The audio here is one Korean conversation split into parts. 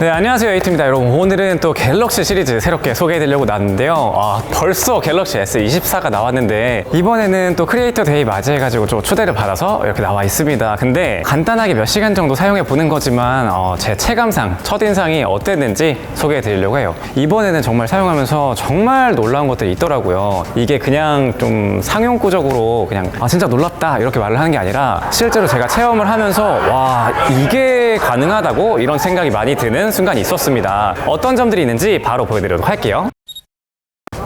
네, 안녕하세요. 에이트입니다. 여러분, 오늘은 또 갤럭시 시리즈 새롭게 소개해드리려고 나왔는데요. 벌써 갤럭시 S24가 나왔는데 이번에는 또 크리에이터 데이 맞이해가지고 좀 초대를 받아서 이렇게 나와 있습니다. 근데 간단하게 몇 시간 정도 사용해보는 거지만 제 체감상, 첫인상이 어땠는지 소개해드리려고 해요. 이번에는 정말 사용하면서 정말 놀라운 것들이 있더라고요. 이게 그냥 좀 상용구적으로 그냥 진짜 놀랍다 이렇게 말을 하는 게 아니라 실제로 제가 체험을 하면서 와, 이게 가능하다고 이런 생각이 많이 드는 순간이 있었습니다. 어떤 점들이 있는지 바로 보여드리도록 할게요.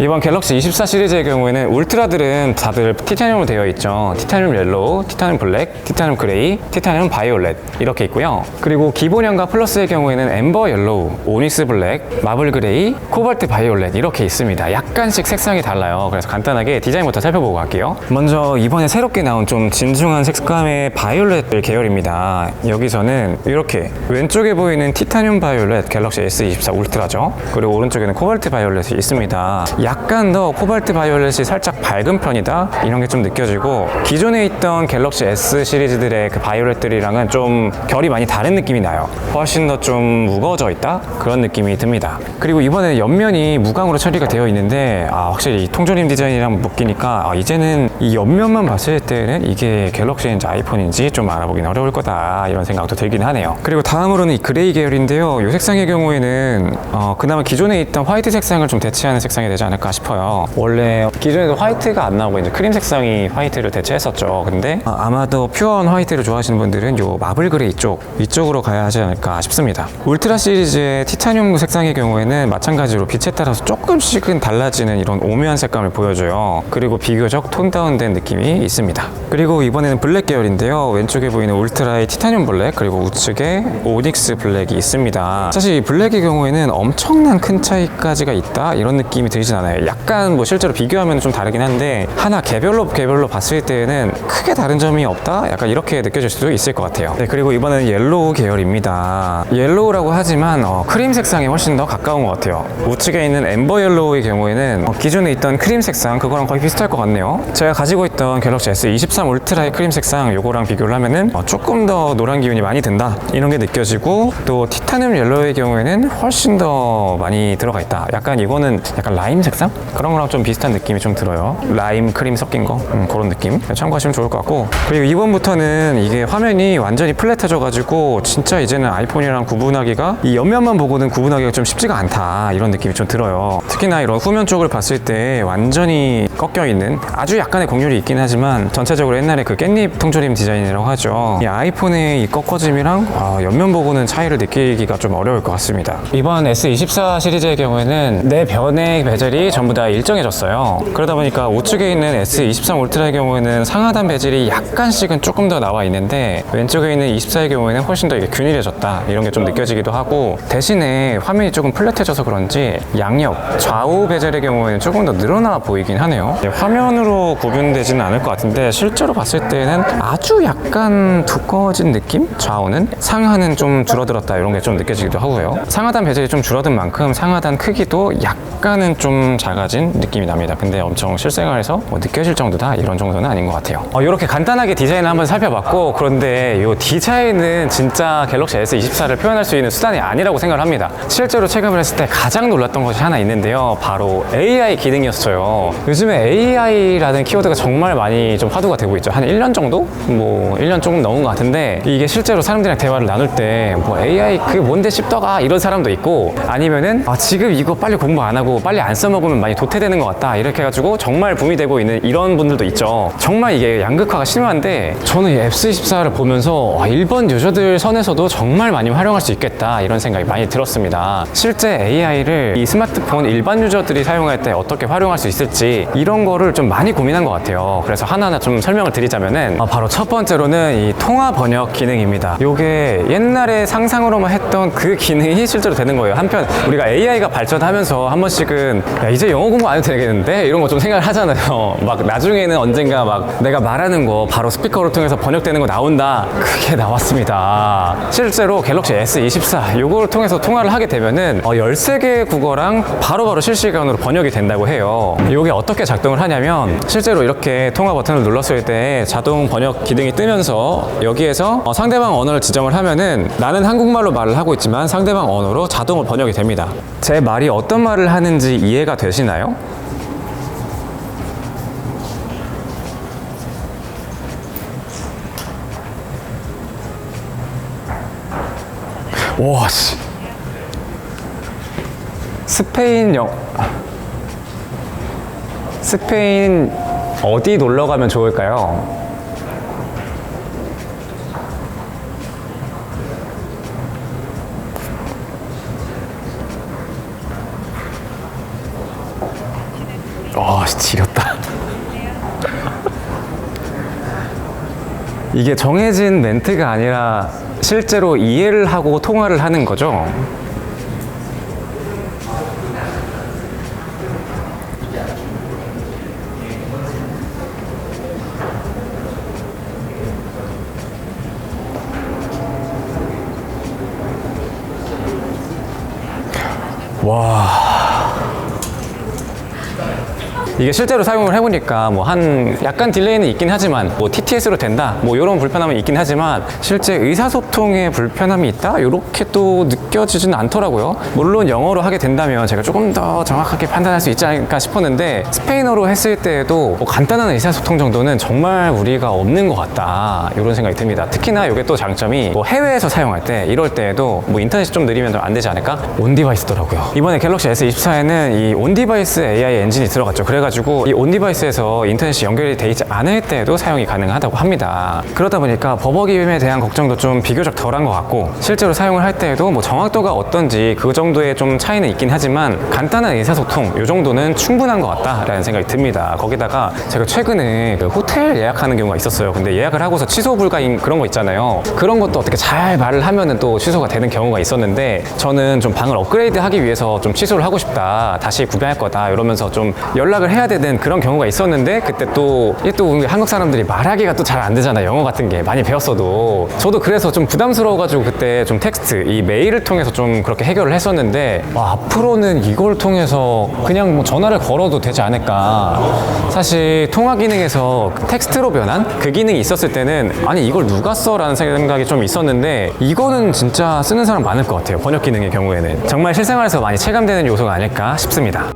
이번 갤럭시 24 시리즈의 경우에는 울트라들은 다들 티타늄으로 되어 있죠. 티타늄 옐로우, 티타늄 블랙, 티타늄 그레이, 티타늄 바이올렛 이렇게 있고요. 그리고 기본형과 플러스의 경우에는 엠버 옐로우, 오닉스 블랙, 마블 그레이, 코발트 바이올렛 이렇게 있습니다. 약간씩 색상이 달라요. 그래서 간단하게 디자인부터 살펴보고 갈게요. 먼저 이번에 새롭게 나온 좀 진중한 색감의 바이올렛 계열입니다. 여기서는 이렇게 왼쪽에 보이는 티타늄 바이올렛 갤럭시 S24 울트라죠. 그리고 오른쪽에는 코발트 바이올렛이 있습니다. 약간 더 코발트 바이올렛이 살짝 밝은 편이다 이런 게 좀 느껴지고, 기존에 있던 갤럭시 S 시리즈들의 그 바이올렛들이랑은 좀 결이 많이 다른 느낌이 나요. 훨씬 더 좀 무거워져 있다 그런 느낌이 듭니다. 그리고 이번에 옆면이 무광으로 처리가 되어 있는데 확실히 이 통조림 디자인이랑 묶이니까 이제는 이 옆면만 봤을 때는 이게 갤럭시인지 아이폰인지 좀 알아보긴 어려울 거다 이런 생각도 들긴 하네요. 그리고 다음으로는 이 그레이 계열인데요. 이 색상의 경우에는 그나마 기존에 있던 화이트 색상을 좀 대체하는 색상이 되지 않을까 싶어요. 원래 기존에도 화이트가 안 나오고 이제 크림 색상이 화이트를 대체했었죠. 근데 아마도 퓨어한 화이트를 좋아하시는 분들은 요 마블 그레이 이쪽으로 가야 하지 않을까 싶습니다. 울트라 시리즈의 티타늄 색상의 경우에는 마찬가지로 빛에 따라서 조금씩은 달라지는 이런 오묘한 색감을 보여줘요. 그리고 비교적 톤 다운된 느낌이 있습니다. 그리고 이번에는 블랙 계열인데요. 왼쪽에 보이는 울트라의 티타늄 블랙, 그리고 우측에 오닉스 블랙이 있습니다. 사실 이 블랙의 경우에는 엄청난 큰 차이까지가 있다 이런 느낌이 들진 않아요. 약간 뭐 실제로 비교하면 좀 다르긴 한데 하나 개별로 봤을 때는 크게 다른 점이 없다? 약간 이렇게 느껴질 수도 있을 것 같아요. 네, 그리고 이번에는 옐로우 계열입니다. 옐로우라고 하지만 크림 색상이 훨씬 더 가까운 것 같아요. 우측에 있는 엠버 옐로우의 경우에는 기존에 있던 크림 색상 그거랑 거의 비슷할 것 같네요. 제가 가지고 있던 갤럭시 S23 울트라의 크림 색상 요거랑 비교를 하면은 조금 더 노란 기운이 많이 든다 이런 게 느껴지고, 또 티타늄 옐로우의 경우에는 훨씬 더 많이 들어가 있다. 약간 이거는 약간 라임 색상? 그런 거랑 좀 비슷한 느낌이 좀 들어요. 라임 크림 섞인 거 그런 느낌 참고하시면 좋을 것 같고, 그리고 이번부터는 이게 화면이 완전히 플랫해져 가지고 진짜 이제는 아이폰이랑 구분하기가, 이 옆면만 보고는 구분하기가 좀 쉽지가 않다 이런 느낌이 좀 들어요. 특히나 이런 후면 쪽을 봤을 때 완전히 꺾여 있는 아주 약간의 곡률이 있긴 하지만 전체적으로 옛날에 그 깻잎 통조림 디자인이라고 하죠. 이 아이폰의 이 꺾어짐이랑 옆면 보고는 차이를 느끼기가 좀 어려울 것 같습니다. 이번 S24 시리즈의 경우에는 내 변의 베젤이 전부 다 일정해졌어요. 그러다 보니까 우측에 있는 S23 울트라의 경우에는 상하단 베젤이 약간씩은 조금 더 나와 있는데, 왼쪽에 있는 24의 경우에는 훨씬 더 이게 균일해졌다 이런 게 좀 느껴지기도 하고, 대신에 화면이 조금 플랫해져서 그런지 양옆 좌우 베젤의 경우에는 조금 더 늘어나 보이긴 하네요. 화면으로 구분되지는 않을 것 같은데 실제로 봤을 때는 아주 약간 두꺼워진 느낌? 좌우는 상하는 좀 줄어들었다 이런 게 좀 느껴지기도 하고요. 상하단 베젤이 좀 줄어든 만큼 상하단 크기도 약간은 좀 작아진 느낌이 납니다. 근데 엄청 실생활에서 느껴질 정도다 이런 정도는 아닌 것 같아요. 이렇게 간단하게 디자인을 한번 살펴봤고, 그런데 이 디자인은 진짜 갤럭시 S24를 표현할 수 있는 수단이 아니라고 생각을 합니다. 실제로 체감을 했을 때 가장 놀랐던 것이 하나 있는데요. 바로 AI 기능이었어요. 요즘에 AI라는 키워드가 정말 많이 좀 화두가 되고 있죠. 한 1년 정도? 1년 조금 넘은 것 같은데, 이게 실제로 사람들이랑 대화를 나눌 때 AI 그게 뭔데 싶더가 이런 사람도 있고, 아니면은 지금 이거 빨리 공부 안 하고 빨리 안 써먹으면 많이 도태되는 것 같다 이렇게 해가지고 정말 붐이 되고 있는 이런 분들도 있죠. 정말 이게 양극화가 심한데, 저는 이 S24를 보면서 일반 유저들 선에서도 정말 많이 활용할 수 있겠다 이런 생각이 많이 들었습니다. 실제 AI를 이 스마트폰 일반 유저들이 사용할 때 어떻게 활용할 수 있을지 이런 거를 좀 많이 고민한 것 같아요. 그래서 하나하나 좀 설명을 드리자면은 바로 첫 번째로는 이 통화 번역 기능입니다. 요게 옛날에 상상으로만 했던 그 기능이 실제로 되는 거예요. 한편 우리가 AI가 발전하면서 한 번씩은 이제 영어 공부 안 해도 되겠는데 이런 거 좀 생각을 하잖아요. 막 나중에는 언젠가 막 내가 말하는 거 바로 스피커로 통해서 번역되는 거 나온다. 그게 나왔습니다. 실제로 갤럭시 S24 요걸 통해서 통화를 하게 되면은 13개의 국어랑 바로바로 실시간으로 번역이 된다고 해요. 요게 어떻게 작동을 하냐면 실제로 이렇게 통화 버튼을 눌렀을 때 자동 번역 기능이 뜨면서 여기에서 상대방 언어를 지정을 하면은 나는 한국말로 말을 하고 있지만 상대방 언어로 자동으로 번역이 됩니다. 제 말이 어떤 말을 하는지 이해가 되시나요? 와, 씨. 스페인 어디 놀러 가면 좋을까요? 와, 지렸다. 이게 정해진 멘트가 아니라 실제로 이해를 하고 통화를 하는 거죠. 와. 이게 실제로 사용을 해보니까 뭐 한 약간 딜레이는 있긴 하지만 뭐 TTS로 된다 뭐 이런 불편함은 있긴 하지만 실제 의사소통에 불편함이 있다 이렇게 또 느껴지지는 않더라고요. 물론 영어로 하게 된다면 제가 조금 더 정확하게 판단할 수 있지 않을까 싶었는데 스페인어로 했을 때에도 뭐 간단한 의사소통 정도는 정말 우리가 없는 것 같다 이런 생각이 듭니다. 특히나 이게 또 장점이 뭐 해외에서 사용할 때 이럴 때에도 뭐 인터넷이 좀 느리면 안 되지 않을까? 온디바이스더라고요. 이번에 갤럭시 S24에는 이 온디바이스 AI 엔진이 들어갔죠. 그래가지고 이 온디바이스에서 인터넷이 연결이 돼 있지 않을 때에도 사용이 가능하다고 합니다. 그러다 보니까 버벅임에 대한 걱정도 좀 비교적 덜한 것 같고 실제로 사용을 할 때에도 뭐 정확도가 어떤지 그 정도의 좀 차이는 있긴 하지만 간단한 의사소통 이 정도는 충분한 것 같다라는 생각이 듭니다. 거기다가 제가 최근에 그 호텔 예약하는 경우가 있었어요. 근데 예약을 하고서 취소 불가인 그런 거 있잖아요. 그런 것도 어떻게 잘 말을 하면은 또 취소가 되는 경우가 있었는데 저는 좀 방을 업그레이드 하기 위해서 좀 취소를 하고 싶다 다시 구매할 거다 이러면서 좀 연락을 해야 되는 그런 경우가 있었는데 그때 또 이게 또 한국 사람들이 말하기가 또 잘 안 되잖아요. 영어 같은 게 많이 배웠어도 저도 그래서 좀 부담스러워가지고 그때 좀 텍스트 이 메일을 통해서 좀 그렇게 해결을 했었는데 앞으로는 이걸 통해서 그냥 뭐 전화를 걸어도 되지 않을까. 사실 통화 기능에서 텍스트로 변한 그 기능이 있었을 때는 아니 이걸 누가 써? 라는 생각이 좀 있었는데 이거는 진짜 쓰는 사람 많을 것 같아요. 번역 기능의 경우에는 정말 실생활에서 많이 체감되는 요소가 아닐까 싶습니다.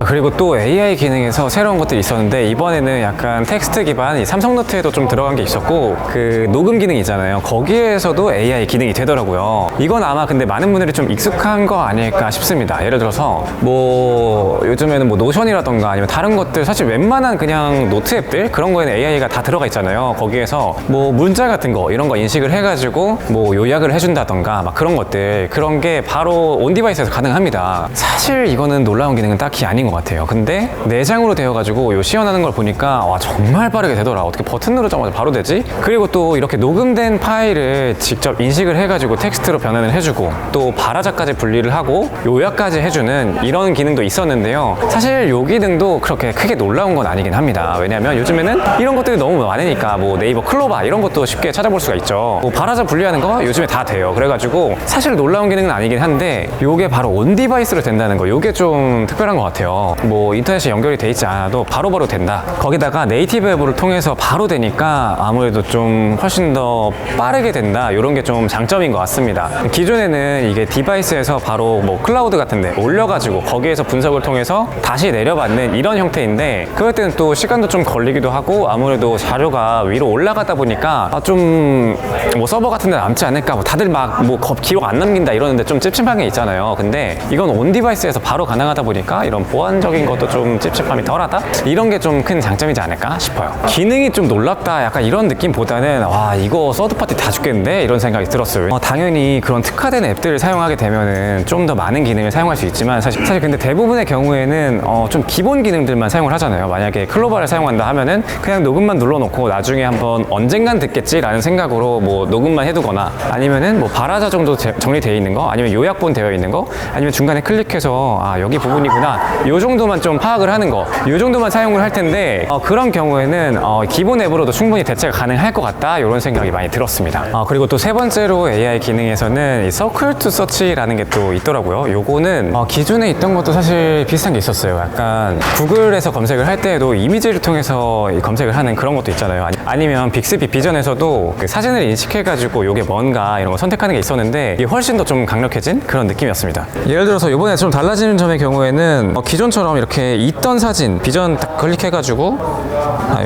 그리고 또 AI 기능에서 새로운 것들이 있었는데 이번에는 약간 텍스트 기반 이 삼성노트에도 좀 들어간 게 있었고 그 녹음 기능 있잖아요. 거기에서도 AI 기능이 되더라고요. 이건 아마 근데 많은 분들이 좀 익숙한 거 아닐까 싶습니다. 예를 들어서 뭐 요즘에는 뭐 노션이라던가 아니면 다른 것들 사실 웬만한 그냥 노트 앱들 그런 거에는 AI가 다 들어가 있잖아요. 거기에서 뭐 문자 같은 거 이런 거 인식을 해가지고 뭐 요약을 해준다던가 막 그런 것들 그런 게 바로 온 디바이스에서 가능합니다. 사실 이거는 놀라운 기능은 딱히 아닌 것 같아요. 근데 내장으로 되어가지고 요 시연하는 걸 보니까 와 정말 빠르게 되더라. 어떻게 버튼 누르자마자 바로 되지? 그리고 또 이렇게 녹음된 파일을 직접 인식을 해가지고 텍스트로 변환을 해주고 또 발화자까지 분리를 하고 요약까지 해주는 이런 기능도 있었는데요. 사실 요 기능도 그렇게 크게 놀라운 건 아니긴 합니다. 왜냐면 요즘에는 이런 것들이 너무 많으니까 뭐 네이버 클로바 이런 것도 쉽게 찾아볼 수가 있죠. 뭐 발화자 분리하는 거 요즘에 다 돼요. 그래가지고 사실 놀라운 기능은 아니긴 한데 요게 바로 온 디바이스로 된다는 거 요게 좀 특별한 것 같아요. 뭐 인터넷이 연결이 돼 있지 않아도 바로바로 된다. 거기다가 네이티브 앱으로 통해서 바로 되니까 아무래도 좀 훨씬 더 빠르게 된다. 이런 게 좀 장점인 것 같습니다. 기존에는 이게 디바이스에서 바로 뭐 클라우드 같은 데 올려가지고 거기에서 분석을 통해서 다시 내려받는 이런 형태인데 그럴 때는 또 시간도 좀 걸리기도 하고 아무래도 자료가 위로 올라가다 보니까 좀 뭐 서버 같은 데 남지 않을까 뭐 다들 막 뭐 기록 안 남긴다 이러는데 좀 찝찝한 게 있잖아요. 근데 이건 온 디바이스에서 바로 가능하다 보니까 이런 보안적인 것도 좀 찝찝함이 덜하다? 이런 게 좀 큰 장점이지 않을까 싶어요. 기능이 좀 놀랍다 약간 이런 느낌보다는 와 이거 서드파티 다 죽겠는데 이런 생각이 들었어요. 당연히 그런 특화된 앱들을 사용하게 되면은 좀 더 많은 기능을 사용할 수 있지만 사실 근데 대부분의 경우에는 좀 기본 기능들만 사용을 하잖아요. 만약에 클로바를 사용한다 하면은 그냥 녹음만 눌러놓고 나중에 한번 언젠간 듣겠지라는 생각으로 뭐 녹음만 해두거나 아니면은 뭐 발화자 정도 정리되어 있는 거 아니면 요약본 되어 있는 거 아니면 중간에 클릭해서 아 여기 부분이구나 요 요 정도만 좀 파악을 하는 거, 요 정도만 사용을 할 텐데 그런 경우에는 기본 앱으로도 충분히 대체가 가능할 것 같다 이런 생각이 많이 들었습니다. 그리고 또 세 번째로 AI 기능에서는 이 서클 투 서치라는 게 또 있더라고요. 요거는 기존에 있던 것도 사실 비슷한 게 있었어요. 약간 구글에서 검색을 할 때에도 이미지를 통해서 이 검색을 하는 그런 것도 있잖아요. 아니면 빅스비 비전에서도 그 사진을 인식해가지고 요게 뭔가 이런 거 선택하는 게 있었는데 이게 훨씬 더 좀 강력해진 그런 느낌이었습니다. 예를 들어서 이번에 좀 달라지는 점의 경우에는 기존처럼 이렇게 있던 사진 비전 딱 클릭해가지고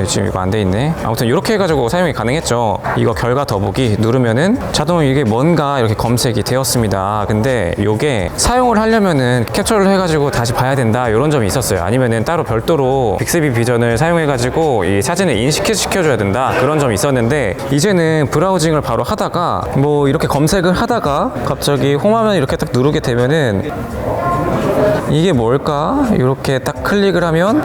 지금 이거 안 돼 있네. 아무튼 이렇게 해가지고 사용이 가능했죠. 이거 결과 더보기 누르면은 자동으로 이게 뭔가 이렇게 검색이 되었습니다. 근데 요게 사용을 하려면은 캡처를 해가지고 다시 봐야 된다 이런 점이 있었어요. 아니면은 따로 별도로 빅스비 비전을 사용해가지고 이 사진을 인식시켜줘야 된다 그런 점이 있었는데 이제는 브라우징을 바로 하다가 뭐 이렇게 검색을 하다가 갑자기 홈화면 이렇게 딱 누르게 되면은 이게 뭘까? 이렇게 딱 클릭을 하면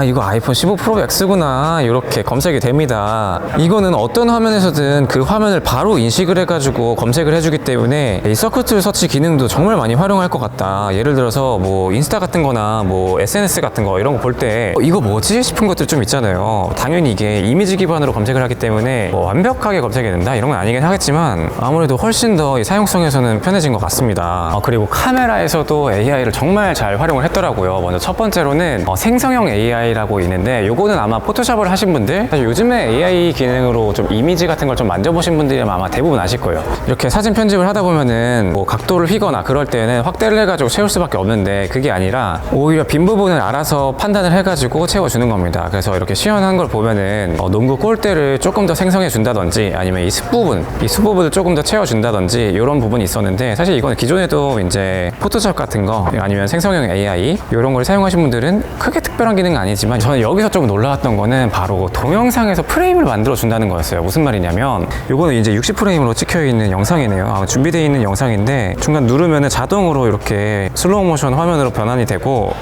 이거 아이폰 15 프로 맥스구나 이렇게 검색이 됩니다. 이거는 어떤 화면에서든 그 화면을 바로 인식을 해가지고 검색을 해주기 때문에 이 서클 투 서치 기능도 정말 많이 활용할 것 같다. 예를 들어서 뭐 인스타 같은 거나 뭐 SNS 같은 거 이런 거 볼 때 이거 뭐지? 싶은 것들 좀 있잖아요. 당연히 이게 이미지 기반으로 검색을 하기 때문에 뭐 완벽하게 검색이 된다 이런 건 아니긴 하겠지만 아무래도 훨씬 더 이 사용성에서는 편해진 것 같습니다. 그리고 카메라에서도 AI를 정말 잘 활용을 했더라고요. 먼저 첫 번째로는 생성형 AI라고 있는데 요거는 아마 포토샵을 하신 분들 사실 요즘에 AI 기능으로 좀 이미지 같은 걸 좀 만져보신 분들이면 아마 대부분 아실 거예요. 이렇게 사진 편집을 하다 보면은 뭐 각도를 휘거나 그럴 때는 확대를 해가지고 채울 수밖에 없는데 그게 아니라 오히려 빈 부분을 알아서 판단을 해가지고 채워주는 겁니다. 그래서 이렇게 시연한 걸 보면은 농구 골대를 조금 더 생성해 준다든지 아니면 이 숲부분을 조금 더 채워준다든지 이런 부분이 있었는데 사실 이건 기존에도 이제 포토샵 같은 거 아니면 생성형 AI 이런 걸 사용하신 분들은 크게 특별한 기능은 아니지만 저는 여기서 좀 놀라웠던 거는 바로 동영상에서 프레임을 만들어 준다는 거였어요. 무슨 말이냐면 이거는 이제 60프레임으로 찍혀 있는 영상이네요. 준비되어 있는 영상인데 중간 누르면은 자동으로 이렇게 슬로우 모션 화면으로 변환이 되고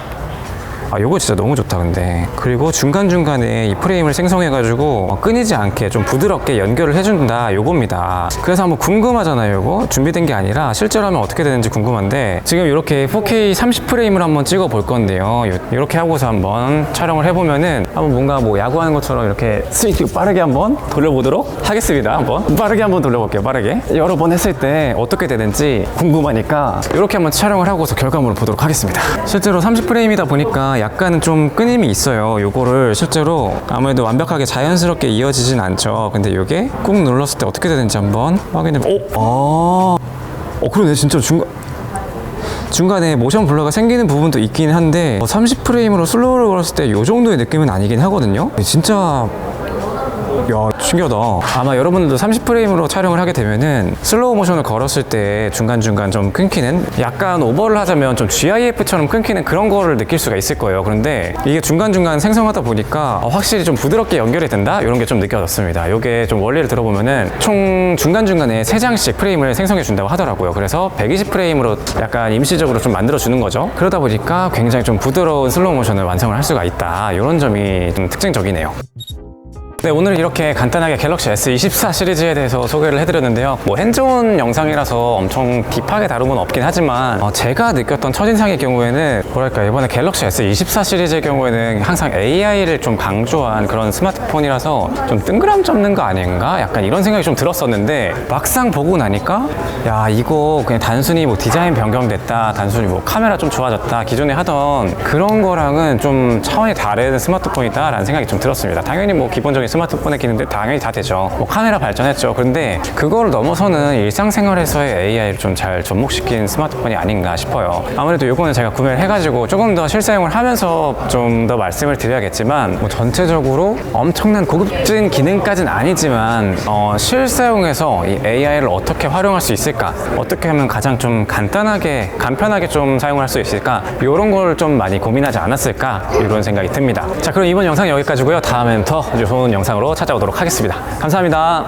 요거 진짜 너무 좋다 근데. 그리고 중간중간에 이 프레임을 생성해가지고 끊이지 않게 좀 부드럽게 연결을 해준다 요겁니다. 그래서 한번 궁금하잖아요. 요거 준비된 게 아니라 실제로 하면 어떻게 되는지 궁금한데 지금 이렇게 4K 30프레임을 한번 찍어 볼 건데요. 이렇게 하고서 한번 촬영을 해보면은 한번 뭔가 뭐 야구하는 것처럼 이렇게 스윙 빠르게 한번 돌려보도록 하겠습니다. 한번 빠르게 한번 돌려볼게요. 빠르게 여러 번 했을 때 어떻게 되는지 궁금하니까 이렇게 한번 촬영을 하고서 결과물을 보도록 하겠습니다. 실제로 30프레임이다 보니까 약간 좀 끊임이 있어요. 요거를 실제로 아무래도 완벽하게 자연스럽게 이어지진 않죠. 근데 요게 꾹 눌렀을 때 어떻게 되는지 한번 확인해 그러네. 진짜 중간에 모션 블러가 생기는 부분도 있긴 한데 30프레임으로 슬로우를 걸었을 때 요 정도의 느낌은 아니긴 하거든요. 진짜 신기하다. 아마 여러분들도 30프레임으로 촬영을 하게 되면은 슬로우 모션을 걸었을 때 중간중간 좀 끊기는 약간 오버를 하자면 좀 GIF처럼 끊기는 그런 거를 느낄 수가 있을 거예요. 그런데 이게 중간중간 생성하다 보니까 확실히 좀 부드럽게 연결이 된다? 이런 게 좀 느껴졌습니다. 이게 좀 원리를 들어보면은 총 중간중간에 3장씩 프레임을 생성해 준다고 하더라고요. 그래서 120프레임으로 약간 임시적으로 좀 만들어 주는 거죠. 그러다 보니까 굉장히 좀 부드러운 슬로우 모션을 완성을 할 수가 있다. 이런 점이 좀 특징적이네요. 네, 오늘은 이렇게 간단하게 갤럭시 S24 시리즈에 대해서 소개를 해드렸는데요. 뭐 핸즈온 영상이라서 엄청 딥하게 다룬 건 없긴 하지만 제가 느꼈던 첫인상의 경우에는 뭐랄까 이번에 갤럭시 S24 시리즈의 경우에는 항상 AI를 좀 강조한 그런 스마트폰이라서 좀 뜬구름 잡는 거 아닌가? 약간 이런 생각이 좀 들었었는데 막상 보고 나니까 야 이거 그냥 단순히 뭐 디자인 변경됐다, 단순히 뭐 카메라 좀 좋아졌다, 기존에 하던 그런 거랑은 좀 차원이 다른 스마트폰이다 라는 생각이 좀 들었습니다. 당연히 뭐 기본적인 스마트폰의 기능들 당연히 다 되죠. 뭐 카메라 발전했죠. 그런데 그걸 넘어서는 일상생활에서의 AI를 좀 잘 접목시킨 스마트폰이 아닌가 싶어요. 아무래도 이거는 제가 구매를 해가지고 조금 더 실사용을 하면서 좀 더 말씀을 드려야겠지만 뭐 전체적으로 엄청난 고급진 기능까지는 아니지만 실사용에서 이 AI를 어떻게 활용할 수 있을까, 어떻게 하면 가장 좀 간단하게 간편하게 좀 사용할 수 있을까, 이런 걸 좀 많이 고민하지 않았을까 이런 생각이 듭니다. 자, 그럼 이번 영상 여기까지고요. 다음엔 더 좋은 영상으로 찾아오도록 하겠습니다. 감사합니다.